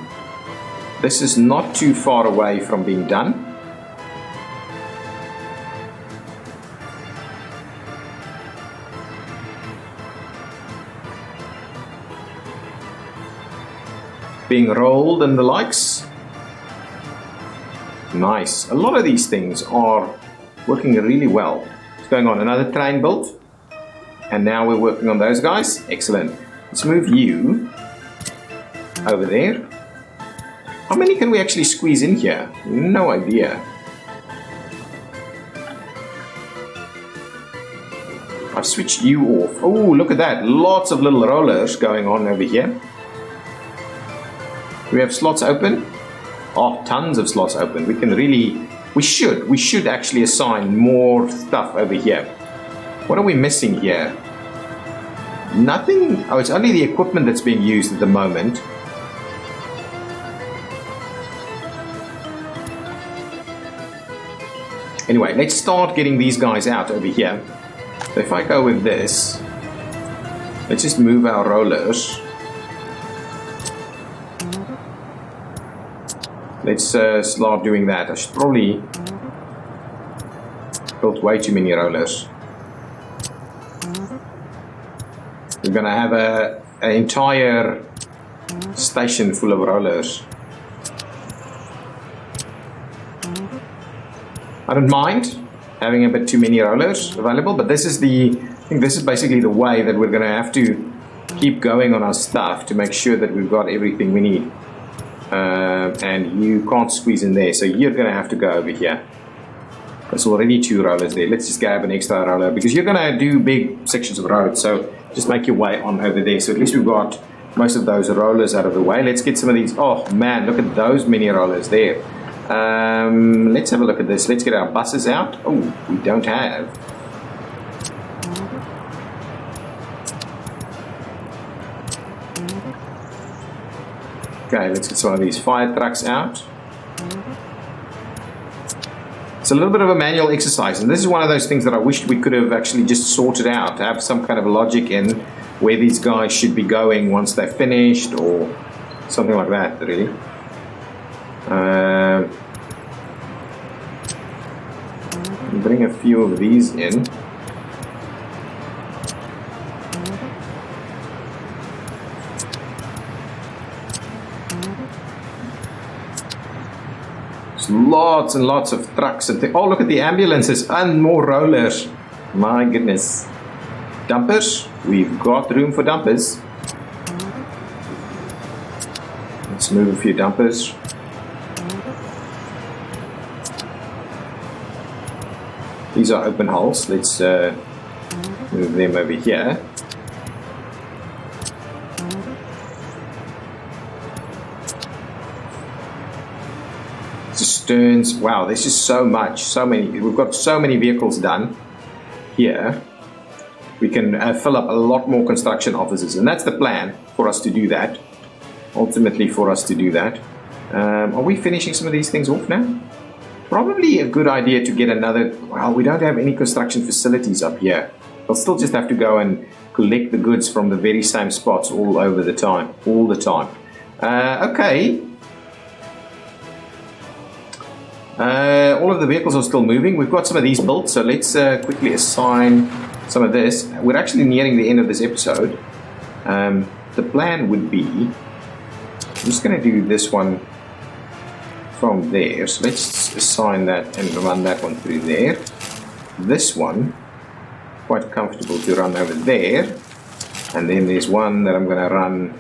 This is not too far away from being done. Being rolled and the likes. Nice. A lot of these things are working really well. What's going on? Another train built. And now we're working on those guys. Excellent. Let's move you over there. How many can we actually squeeze in here? No idea. I've switched you off. Oh, look at that. Lots of little rollers going on over here. Do we have slots open? Oh, tons of slots open. We should actually assign more stuff over here. What are we missing here? Nothing. Oh, it's only the equipment that's being used at the moment. Anyway, let's start getting these guys out over here. So if I go with this, let's just move our rollers. Let's start doing that. I should probably build way too many rollers. We're gonna have an entire station full of rollers. I don't mind having a bit too many rollers available, but I think this is basically the way that we're gonna have to keep going on our stuff to make sure that we've got everything we need. And you can't squeeze in there, so you're gonna have to go over here. There's already 2 rollers there. Let's just grab an extra roller because you're gonna do big sections of road, so just make your way on over there. So at least we've got most of those rollers out of the way. Let's get some of these. Oh man, look at those mini rollers there. Let's have a look at this. Let's get our buses out. Oh, we don't have. Okay, let's get some of these fire trucks out. It's a little bit of a manual exercise, and this is one of those things that I wished we could have actually just sorted out, to have some kind of logic in where these guys should be going once they're finished, or something like that, really. Bring a few of these in. Lots and lots of trucks and oh, look at the ambulances and more rollers. My goodness. Dumpers. We've got room for dumpers. Let's move a few dumpers. These are open hulls. Let's move them over here. Cisterns. Wow, there's just so many. We've got so many vehicles done here. We can fill up a lot more construction offices, and that's the plan for us to do that. Ultimately, for us to do that. Are we finishing some of these things off now? Probably a good idea to get another. Well, we don't have any construction facilities up here. We'll still just have to go and collect the goods from the very same spots all the time. Okay. All of the vehicles are still moving. We've got some of these built, so let's quickly assign some of this. We're actually nearing the end of this episode. The plan would be, I'm just going to do this one from there. So let's assign that and run that one through there. This one, quite comfortable to run over there. And then there's one that I'm going to run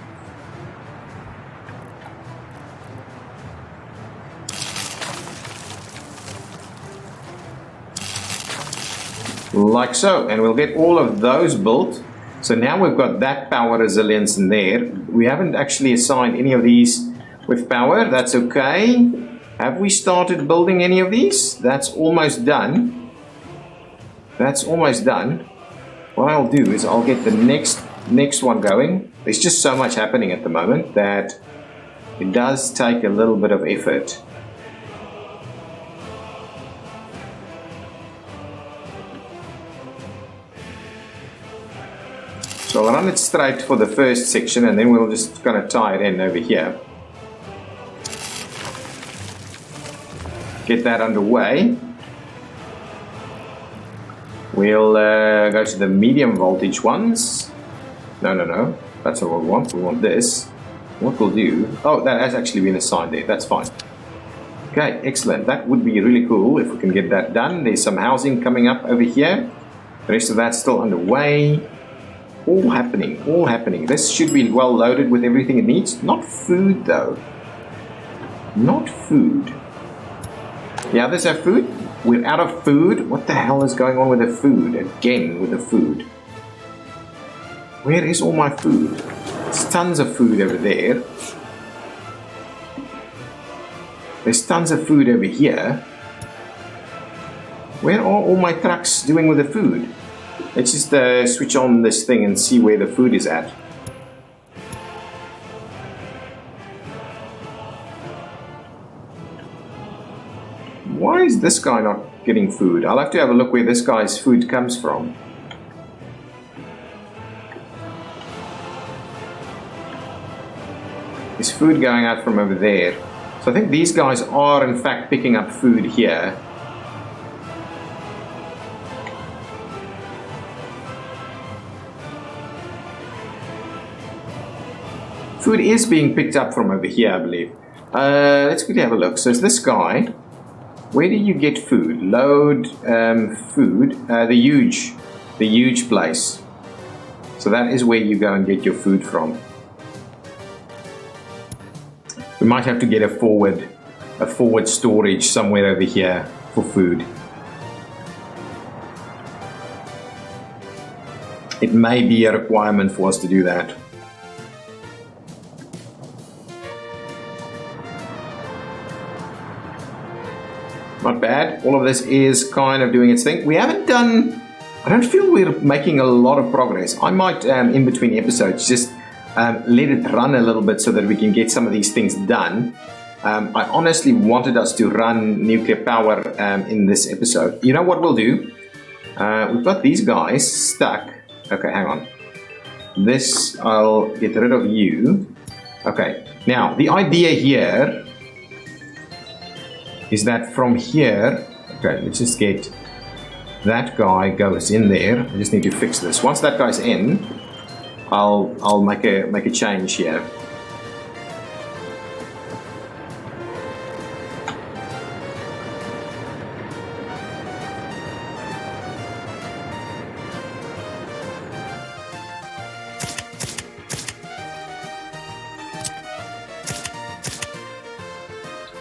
like so, and we'll get all of those built. So now we've got that power resilience in there. We haven't actually assigned any of these with power. That's okay. Have we started building any of these? That's almost done. What I'll do is I'll get the next one going. There's just so much happening at the moment that it does take a little bit of effort. So I'll run it straight for the first section, and then we'll just kind of tie it in over here. Get that underway. We'll go to the medium voltage ones. No. That's not what we want. We want this. What we'll do... Oh, that has actually been assigned there. That's fine. Okay, excellent. That would be really cool if we can get that done. There's some housing coming up over here. The rest of that's still underway. All happening. This should be well loaded with everything it needs. Not food, though. Not food. The others have food? We're out of food? What the hell is going on with the food? Again, with the food. Where is all my food? There's tons of food over there. There's tons of food over here. Where are all my trucks doing with the food? Let's just switch on this thing and see where the food is at. Why is this guy not getting food? I'll have to have a look where this guy's food comes from. There's food going out from over there. So I think these guys are in fact picking up food here. Food is being picked up from over here, I believe. Let's quickly have a look. So it's this guy. Where do you get food? Load food. The huge place. So that is where you go and get your food from. We might have to get a forward storage somewhere over here for food. It may be a requirement for us to do that. Not bad. All of this is kind of doing its thing. We haven't done... I don't feel we're making a lot of progress. I might, in between episodes, just let it run a little bit so that we can get some of these things done. I honestly wanted us to run nuclear power in this episode. You know what we'll do? We've got these guys stuck. Okay, hang on. This, I'll get rid of you. Okay, now the idea here is that from here, okay, let's just get that guy goes in there. I just need to fix this. Once that guy's in, I'll make a change here.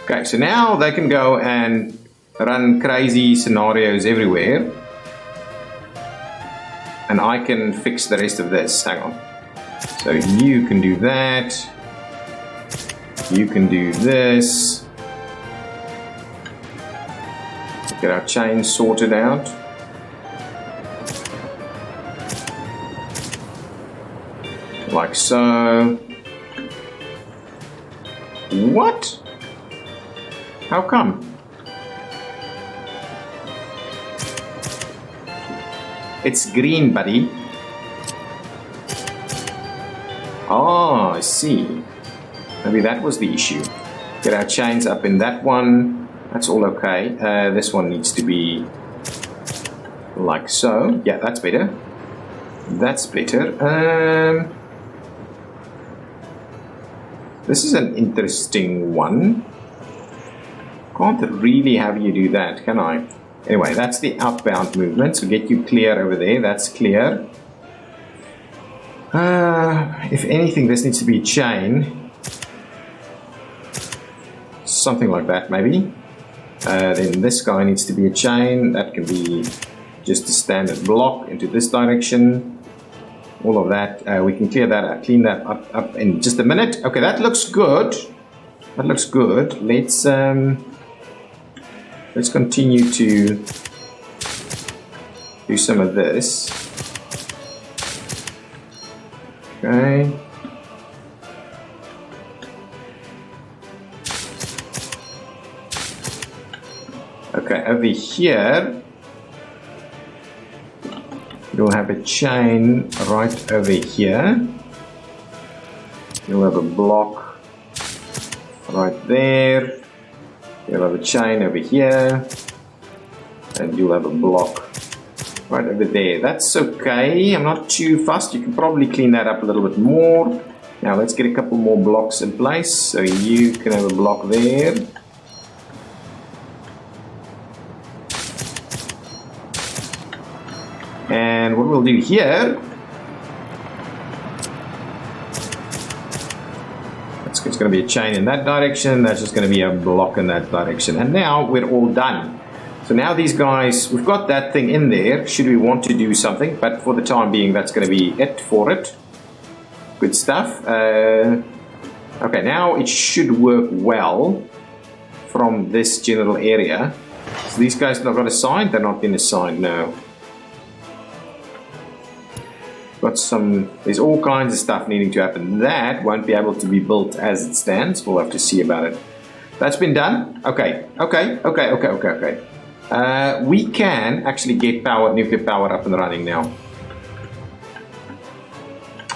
Okay, so now they can go and run crazy scenarios everywhere. And I can fix the rest of this. Hang on. So you can do that. You can do this. Get our chain sorted out. Like so. What? How come? It's green, buddy. Oh, I see. Maybe that was the issue. Get our chains up in that one. That's all okay. This one needs to be like so. Yeah, that's better. That's better. This is an interesting one. Can't really have you do that, can I? Anyway, that's the outbound movement, so get you clear over there. That's clear. If anything, this needs to be a chain. Something like that, maybe. Then this guy needs to be a chain. That can be just a standard block into this direction. All of that. We can clear that, clean that up in just a minute. Okay, that looks good. That looks good. Let's continue to do some of this. Okay. Okay, over here, you'll have a chain right over here. You'll have a block right there. You'll have a chain over here, and you'll have a block right over there. That's okay. I'm not too fussed. You can probably clean that up a little bit more. Now let's get a couple more blocks in place. So you can have a block there. And what we'll do here, it's going to be a chain in that direction. That's just going to be a block in that direction. And now we're all done. So now these guys, we've got that thing in there, should we want to do something. But for the time being, that's going to be it for it. Good stuff. Okay, now it should work well from this general area. So these guys not got assigned? They're not been assigned, no. Got some, there's all kinds of stuff needing to happen. That won't be able to be built as it stands. We'll have to see about it. That's been done. Okay. We can actually get nuclear power up and running now.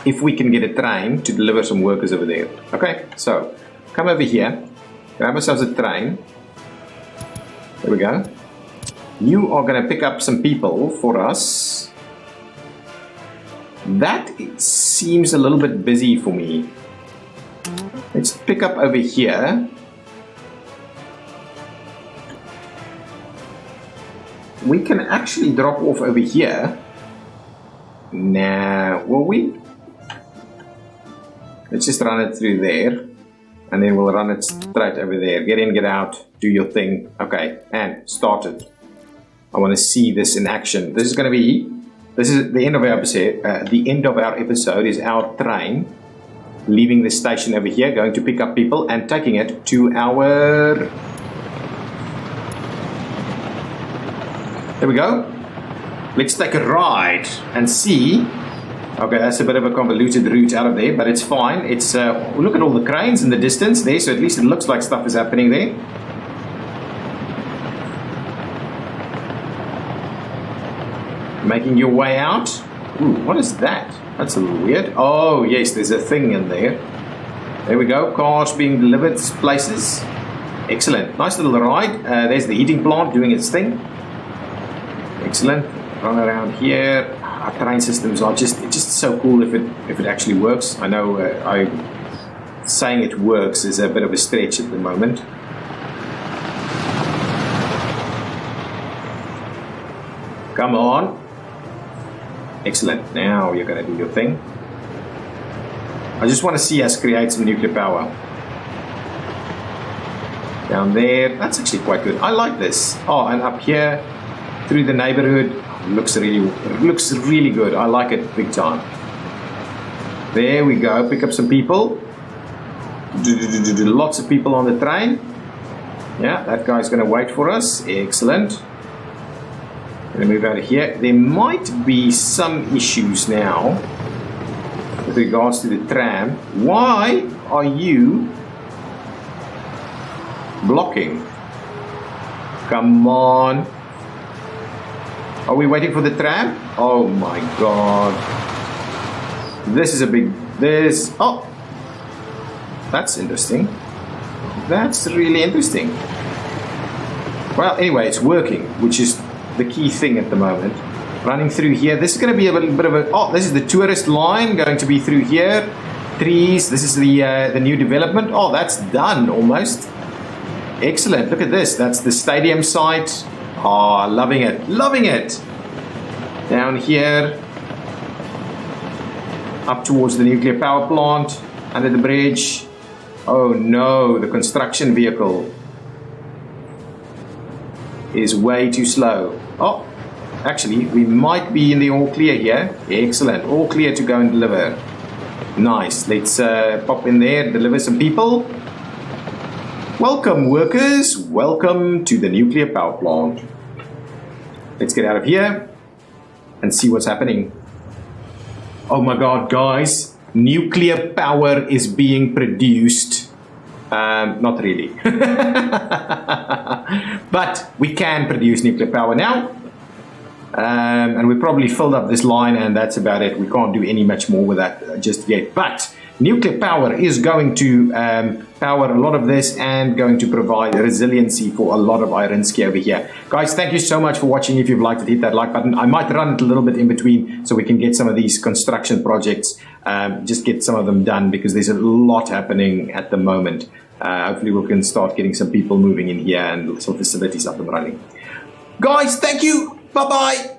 If we can get a train to deliver some workers over there. Okay, so come over here, grab ourselves a train. There we go. You are going to pick up some people for us. That seems a little bit busy for me. Let's pick up over here. We can actually drop off over here. Now, will we? Let's just run it through there. And then we'll run it straight over there. Get in, get out, do your thing. Okay, and start it. I want to see this in action. This is the end of our episode. The end of our episode is our train leaving the station over here, going to pick up people and taking it to our... There we go. Let's take a ride and see. Okay, that's a bit of a convoluted route out of there, but it's fine. It's look at all the cranes in the distance there, so at least it looks like stuff is happening there. Making your way out. Ooh, what is that? That's a little weird. Oh, yes, there's a thing in there. There we go. Cars being delivered places. Excellent. Nice little ride. There's the heating plant doing its thing. Excellent. Run around here. Our train systems are just so cool if it actually works. I know saying it works is a bit of a stretch at the moment. Come on. Excellent. Now you're going to do your thing. I just want to see us create some nuclear power. Down there. That's actually quite good. I like this. Oh, and up here through the neighborhood. Looks really good. I like it big time. There we go. Pick up some people. Lots of people on the train. Yeah, that guy's going to wait for us. Excellent. Going to move out of here. There might be some issues now with regards to the tram. Why are you blocking? Come on. Are we waiting for the tram? Oh my god. This is a big... Oh! That's interesting. That's really interesting. Well, anyway, it's working, which is the key thing at the moment. Running through here. This is going to be a little bit of a... Oh, this is the tourist line going to be through here. Trees. This is the new development. Oh, that's done almost. Excellent. Look at this. That's the stadium site. Oh, loving it. Loving it. Down here. Up towards the nuclear power plant. Under the bridge. Oh no, the construction vehicle is way too slow. Oh, actually, we might be in the all clear here. Excellent. All clear to go and deliver. Nice. Let's pop in there, deliver some people. Welcome, workers. Welcome to the nuclear power plant. Let's get out of here and see what's happening. Oh my god, guys. Nuclear power is being produced. Not really. But we can produce nuclear power now. And we probably filled up this line and that's about it. We can't do any much more with that just yet. But nuclear power is going to power a lot of this and going to provide resiliency for a lot of Ironsky over here. Guys, thank you so much for watching. If you've liked it, hit that like button. I might run it a little bit in between so we can get some of these construction projects, just get some of them done because there's a lot happening at the moment. Hopefully we can start getting some people moving in here and some facilities up and running. Guys, thank you. Bye-bye.